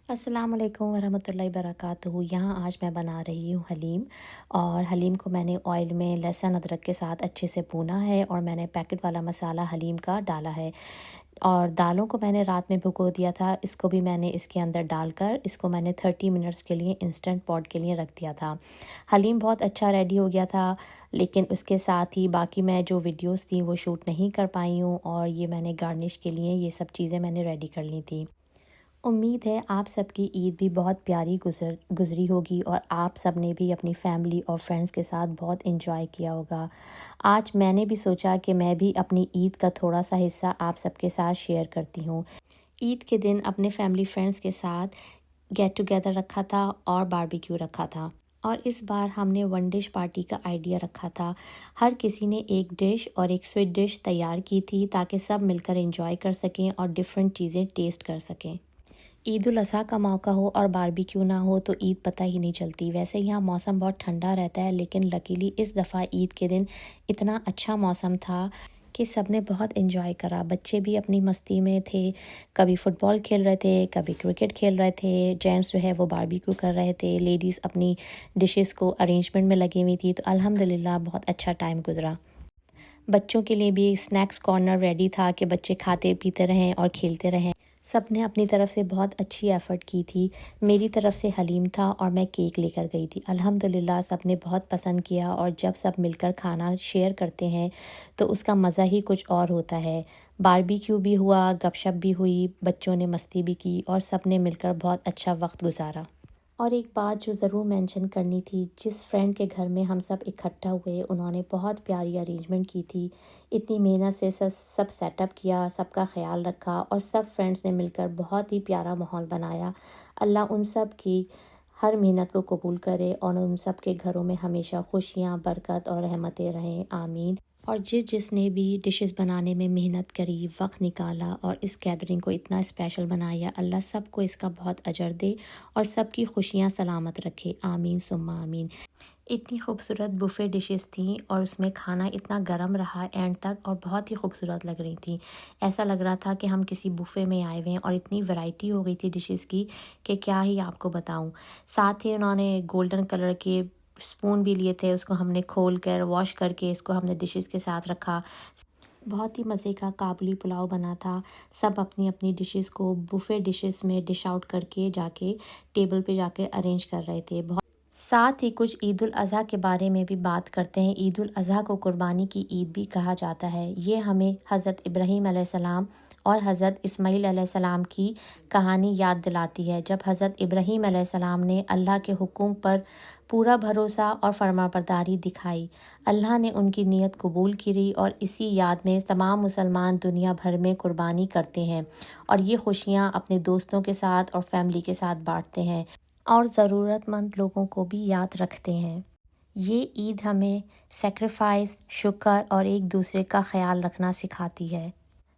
अस्सलाम वालेकुम वरहमतुल्लाहि वबरकातुहू। यहाँ आज मैं बना रही हूँ हलीम। और हलीम को मैंने ऑयल में लहसुन अदरक के साथ अच्छे से भूना है और मैंने पैकेट वाला मसाला हलीम का डाला है। और दालों को मैंने रात में भिगो दिया था, इसको भी मैंने इसके अंदर डालकर इसको मैंने 30 मिनट्स के लिए इंस्टेंट पॉट के लिए रख दिया था। हलीम बहुत अच्छा रेडी हो गया था, लेकिन उसके साथ ही बाकी मैं जो वीडियोस थी वो शूट नहीं कर पाई हूँ। और ये मैंने गार्निश के लिए ये सब चीज़ें मैंने रेडी कर ली थी। उम्मीद है आप सबकी ईद भी बहुत प्यारी गुज़री होगी और आप सब ने भी अपनी फैमिली और फ्रेंड्स के साथ बहुत एंजॉय किया होगा। आज मैंने भी सोचा कि मैं भी अपनी ईद का थोड़ा सा हिस्सा आप सबके साथ शेयर करती हूँ। ईद के दिन अपने फैमिली फ्रेंड्स के साथ गेट टुगेदर रखा था और बारबेक्यू रखा था। और इस बार हमने वन डिश पार्टी का आइडिया रखा था। हर किसी ने एक डिश और एक स्वीट डिश तैयार की थी ताकि सब मिलकर एंजॉय कर सकें और डिफरेंट चीज़ें टेस्ट कर सकें। ईद उल अज़हा का मौका हो और बारबेक्यू ना हो तो ईद पता ही नहीं चलती। वैसे यहाँ मौसम बहुत ठंडा रहता है, लेकिन लकीली इस दफ़ा ईद के दिन इतना अच्छा मौसम था कि सब ने बहुत एंजॉय करा। बच्चे भी अपनी मस्ती में थे, कभी फुटबॉल खेल रहे थे, कभी क्रिकेट खेल रहे थे। जेंट्स जो है वो बारबेक्यू कर रहे थे, लेडीज़ अपनी डिशेस को अरेंजमेंट में लगी हुई थी। तो अल्हम्दुलिल्लाह बहुत अच्छा टाइम गुजरा। बच्चों के लिए भी स्नैक्स कॉर्नर रेडी था कि बच्चे खाते पीते रहें और खेलते रहें। सब ने अपनी तरफ से बहुत अच्छी एफ़र्ट की थी। मेरी तरफ से हलीम था और मैं केक लेकर गई थी। अल्हम्दुलिल्लाह सब ने बहुत पसंद किया। और जब सब मिलकर खाना शेयर करते हैं तो उसका मज़ा ही कुछ और होता है। बारबेक्यू भी हुआ, गपशप भी हुई, बच्चों ने मस्ती भी की और सब ने मिलकर बहुत अच्छा वक्त गुजारा। और एक बात जो ज़रूर मेंशन करनी थी, जिस फ्रेंड के घर में हम सब इकट्ठा हुए उन्होंने बहुत प्यारी अरेंजमेंट की थी। इतनी मेहनत से सब सेटअप किया, सबका ख्याल रखा और सब फ्रेंड्स ने मिलकर बहुत ही प्यारा माहौल बनाया। अल्लाह उन सब की हर मेहनत को कबूल करे और उन सब के घरों में हमेशा खुशियाँ, बरकत और रहमतें रहें, आमीन। और जिसने भी डिशेस बनाने में मेहनत करी, वक्त निकाला और इस गैदरिंग को इतना स्पेशल बनाया, अल्लाह सबको इसका बहुत अजर दे और सबकी खुशियाँ सलामत रखे, आमीन सुम्मा आमीन। इतनी खूबसूरत बुफ़े डिशेस थी और उसमें खाना इतना गर्म रहा एंड तक और बहुत ही खूबसूरत लग रही थी। ऐसा लग रहा था कि हम किसी बुफ़े में आए हुए हैं और इतनी वैरायटी हो गई थी डिशेस की कि क्या ही आपको बताऊं। साथ ही उन्होंने गोल्डन कलर के स्पून भी लिए थे, उसको हमने खोल कर वॉश करके इसको हमने डिशेस के साथ रखा। बहुत ही मज़े का काबुली पुलाव बना था। सब अपनी अपनी डिशेस को बुफ़े डिशेस में डिश आउट करके जाके टेबल पे जाके अरेंज कर रहे थे। बहुत साथ ही कुछ ईद उल अज़हा के बारे में भी बात करते हैं। ईद उल अज़हा को कुर्बानी की ईद भी कहा जाता है। ये हमें हज़रत इब्राहीम अलैहिस्सलाम और हज़रत इस्माईल अलैहिस्सलाम की कहानी याद दिलाती है। जब हज़रत इब्राहीम अलैहिस्सलाम ने अल्लाह के हुक्म पर पूरा भरोसा और फरमाबरदारी दिखाई, अल्लाह ने उनकी नीयत कबूल करी और इसी याद में तमाम मुसलमान दुनिया भर में कुर्बानी करते हैं और ये खुशियाँ अपने दोस्तों के साथ और फैमिली के साथ बांटते हैं और ज़रूरतमंद लोगों को भी याद रखते हैं। ये ईद हमें सेक्रीफाइस, शुक्र और एक दूसरे का ख्याल रखना सिखाती है।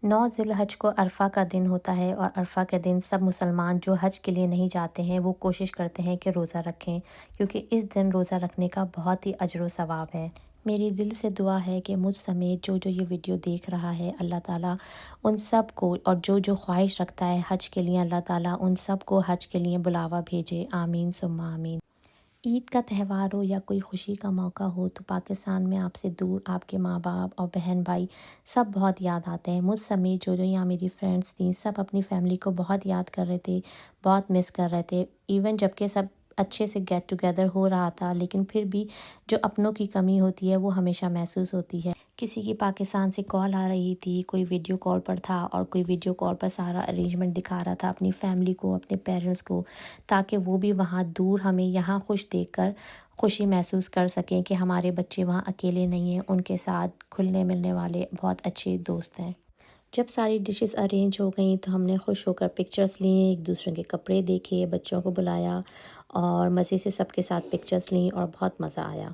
9 ज़िलहज को अरफा का दिन होता है और अरफा के दिन सब मुसलमान जो हज के लिए नहीं जाते हैं वो कोशिश करते हैं कि रोज़ा रखें, क्योंकि इस दिन रोज़ा रखने का बहुत ही अजर व सवाब है। मेरी दिल से दुआ है कि मुझ समेत जो ये वीडियो देख रहा है, अल्लाह ताला उन सब को और जो ख्वाहिश रखता है हज के लिए, अल्लाह ताला उन सब को हज के लिए बुलावा भेजे, आमीन सुम्मा आमीन। ईद का त्यौहार हो या कोई खुशी का मौका हो तो पाकिस्तान में आपसे दूर आपके माँ बाप और बहन भाई सब बहुत याद आते हैं। मुझ समेत जो यहाँ मेरी फ्रेंड्स थी सब अपनी फैमिली को बहुत याद कर रहे थे, बहुत मिस कर रहे थे। इवन जबकि सब अच्छे से गेट टुगेदर हो रहा था, लेकिन फिर भी जो अपनों की कमी होती है वो हमेशा महसूस होती है। किसी की पाकिस्तान से कॉल आ रही थी, कोई वीडियो कॉल पर था और कोई वीडियो कॉल पर सारा अरेंजमेंट दिखा रहा था अपनी फैमिली को, अपने पेरेंट्स को, ताकि वो भी वहाँ दूर हमें यहाँ खुश देखकर खुशी महसूस कर सकें कि हमारे बच्चे वहाँ अकेले नहीं हैं, उनके साथ खुलने मिलने वाले बहुत अच्छे दोस्त हैं। जब सारी डिशेस अरेंज हो गई तो हमने खुश होकर पिक्चर्स लिए, एक दूसरे के कपड़े देखे, बच्चों को बुलाया और मज़े से सबके साथ पिक्चर्स ली और बहुत मज़ा आया।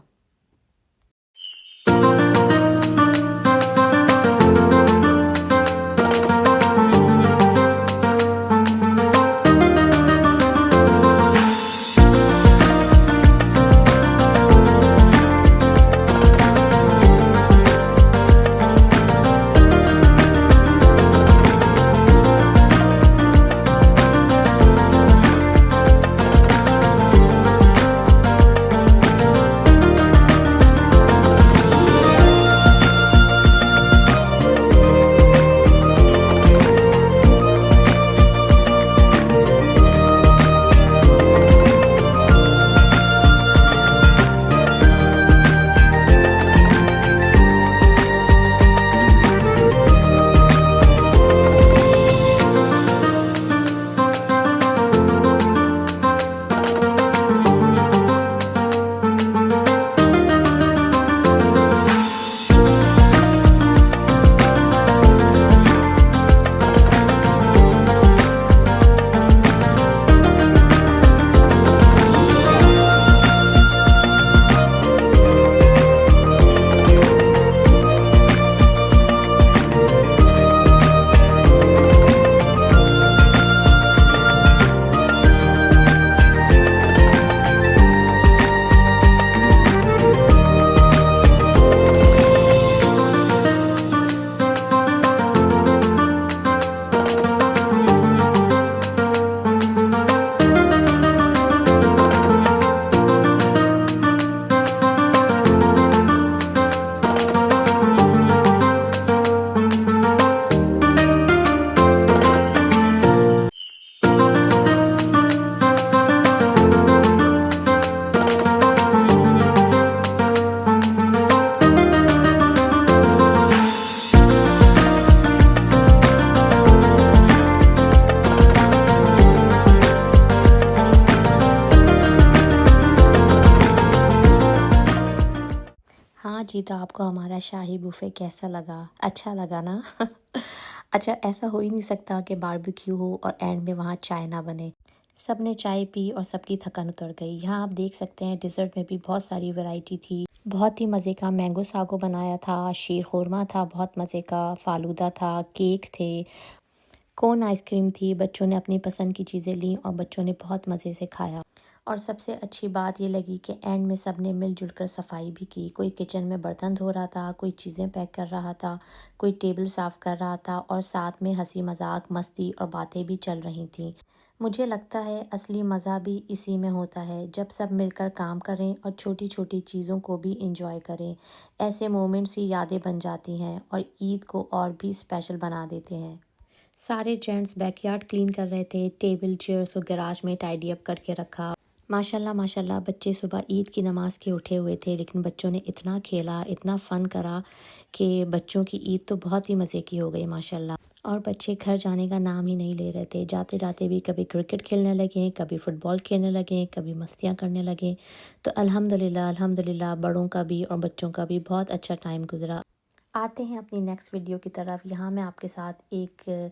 जी, तो आपको हमारा शाही बुफ़े कैसा लगा? अच्छा लगा ना? अच्छा, ऐसा हो ही नहीं सकता कि बारबेक्यू हो और एंड में वहाँ चाय ना बने। सबने चाय पी और सबकी थकान उतर गई। यहाँ आप देख सकते हैं डिज़र्ट में भी बहुत सारी वैरायटी थी। बहुत ही मज़े का मैंगो सागो बनाया था, शीर खुरमा था बहुत मज़े का, फ़ालूदा था, केक थे, कोन आइसक्रीम थी। बच्चों ने अपनी पसंद की चीज़ें लीं और बच्चों ने बहुत मज़े से खाया। और सबसे अच्छी बात ये लगी कि एंड में सब ने मिल-जुल कर सफाई भी की। कोई किचन में बर्तन धो रहा था, कोई चीज़ें पैक कर रहा था, कोई टेबल साफ़ कर रहा था और साथ में हँसी-मज़ाक, मस्ती और बातें भी चल रही थीं। मुझे लगता है असली मज़ा भी इसी में होता है, जब सब मिलकर काम करें और छोटी-छोटी चीज़ों को भी एंजॉय करें। ऐसे मोमेंट्स ही यादें बन जाती हैं और ईद को और भी स्पेशल बना देते हैं। सारे जेंट्स बैकयार्ड क्लीन कर रहे थे, टेबल, चेयर्स को गैराज में टाइडी अप करके रखा। माशाल्लाह माशाल्लाह बच्चे सुबह ईद की नमाज़ के उठे हुए थे, लेकिन बच्चों ने इतना खेला, इतना फ़न करा कि बच्चों की ईद तो बहुत ही मज़े की हो गई माशाल्लाह। और बच्चे घर जाने का नाम ही नहीं ले रहे थे। जाते-जाते भी कभी क्रिकेट खेलने लगे, कभी फुटबॉल खेलने लगे, कभी मस्तियाँ करने लगे। तो अल्हम्दुलिल्लाह अल्हम्दुलिल्लाह बड़ों का भी और बच्चों का भी बहुत अच्छा टाइम गुज़रा। आते हैं अपनी नेक्स्ट वीडियो की तरफ। यहाँ मैं आपके साथ एक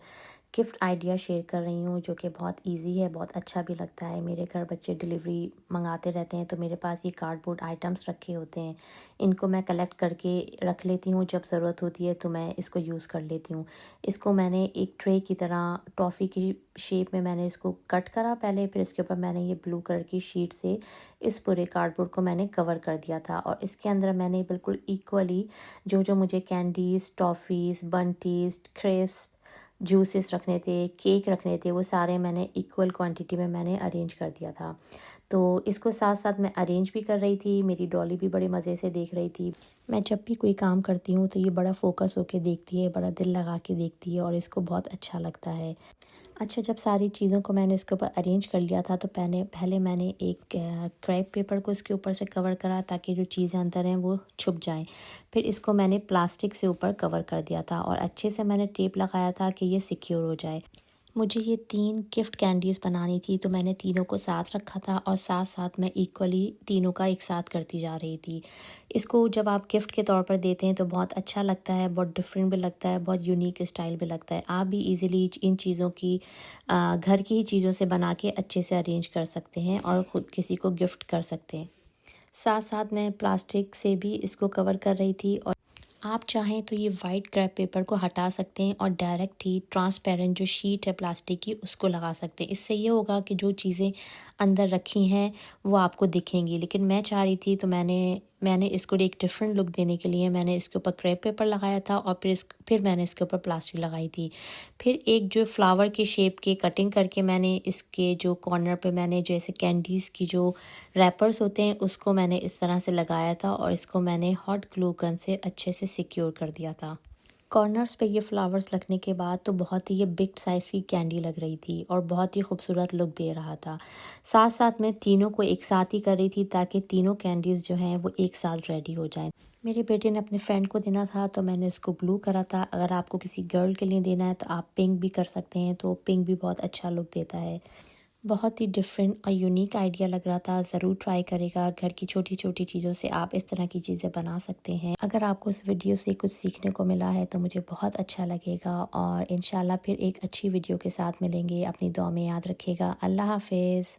गिफ्ट आइडिया शेयर कर रही हूँ जो कि बहुत इजी है, बहुत अच्छा भी लगता है। मेरे घर बच्चे डिलीवरी मंगाते रहते हैं तो मेरे पास ये कार्डबोर्ड आइटम्स रखे होते हैं। इनको मैं कलेक्ट करके रख लेती हूँ, जब ज़रूरत होती है तो मैं इसको यूज़ कर लेती हूँ। इसको मैंने एक ट्रे की तरह टॉफ़ी की शेप में मैंने इसको कट करा पहले, फिर इसके ऊपर मैंने ये ब्लू कलर की शीट से इस पूरे कार्डबोर्ड को मैंने कवर कर दिया था और इसके अंदर मैंने बिल्कुल इक्वली जो मुझे कैंडीज़, टॉफ़ीज़, बंटीज़, क्रिस्प, जूसेस रखने थे, केक रखने थे, वो सारे मैंने इक्वल क्वांटिटी में मैंने अरेंज कर दिया था। तो इसको साथ-साथ मैं अरेंज भी कर रही थी, मेरी डॉली भी बड़े मज़े से देख रही थी। मैं जब भी कोई काम करती हूँ तो ये बड़ा फ़ोकस होके देखती है, बड़ा दिल लगा के देखती है और इसको बहुत अच्छा लगता है। अच्छा, जब सारी चीज़ों को मैंने इसके ऊपर अरेंज कर लिया था तो पहले पहले मैंने एक क्रेप पेपर को इसके ऊपर से कवर करा ताकि जो चीज़ें अंदर हैं वो छुप जाएँ। फिर इसको मैंने प्लास्टिक से ऊपर कवर कर दिया था और अच्छे से मैंने टेप लगाया था कि ये सिक्योर हो जाए। मुझे ये 3 गिफ्ट कैंडीज़ बनानी थी तो मैंने तीनों को साथ रखा था और साथ-साथ मैं इक्वली तीनों का एक साथ करती जा रही थी। इसको जब आप गिफ्ट के तौर पर देते हैं तो बहुत अच्छा लगता है, बहुत डिफरेंट भी लगता है, बहुत यूनिक स्टाइल भी लगता है। आप भी इजीली इन चीज़ों की घर की ही चीज़ों से बना के अच्छे से अरेंज कर सकते हैं और खुद किसी को गिफ्ट कर सकते हैं। साथ-साथ मैं प्लास्टिक से भी इसको कवर कर रही थी और आप चाहें तो ये वाइट क्रैप पेपर को हटा सकते हैं और डायरेक्ट ही ट्रांसपेरेंट जो शीट है प्लास्टिक की उसको लगा सकते हैं। इससे ये होगा कि जो चीज़ें अंदर रखी हैं वो आपको दिखेंगी। लेकिन मैं चाह रही थी तो मैंने इसको एक डिफरेंट लुक देने के लिए मैंने इसके ऊपर क्रैप पेपर लगाया था और फिर मैंने इसके ऊपर प्लास्टिक लगाई थी। फिर एक जो फ्लावर के शेप के कटिंग करके मैंने इसके जो कॉर्नर पे मैंने जैसे कैंडीज़ की जो रैपर्स होते हैं उसको मैंने इस तरह से लगाया था और इसको मैंने हॉट ग्लू गन से अच्छे से सिक्योर कर दिया था। कॉर्नर्स पे ये फ्लावर्स लगने के बाद तो बहुत ही ये बिग साइज़ की कैंडी लग रही थी और बहुत ही खूबसूरत लुक दे रहा था। साथ-साथ मैं तीनों को एक साथ ही कर रही थी ताकि तीनों कैंडीज़ जो हैं वो एक साथ रेडी हो जाएँ। मेरे बेटे ने अपने फ्रेंड को देना था तो मैंने इसको ब्लू करा था। अगर आपको किसी गर्ल के लिए देना है तो आप पिंक भी कर सकते हैं, तो पिंक भी बहुत अच्छा लुक देता है। बहुत ही डिफरेंट और यूनिक आइडिया लग रहा था, ज़रूर ट्राई करेगा। घर की छोटी-छोटी चीज़ों से आप इस तरह की चीज़ें बना सकते हैं। अगर आपको इस वीडियो से कुछ सीखने को मिला है तो मुझे बहुत अच्छा लगेगा और इंशाल्लाह फिर एक अच्छी वीडियो के साथ मिलेंगे। अपनी दुआ में याद रखिएगा। अल्लाह हाफ़िज़।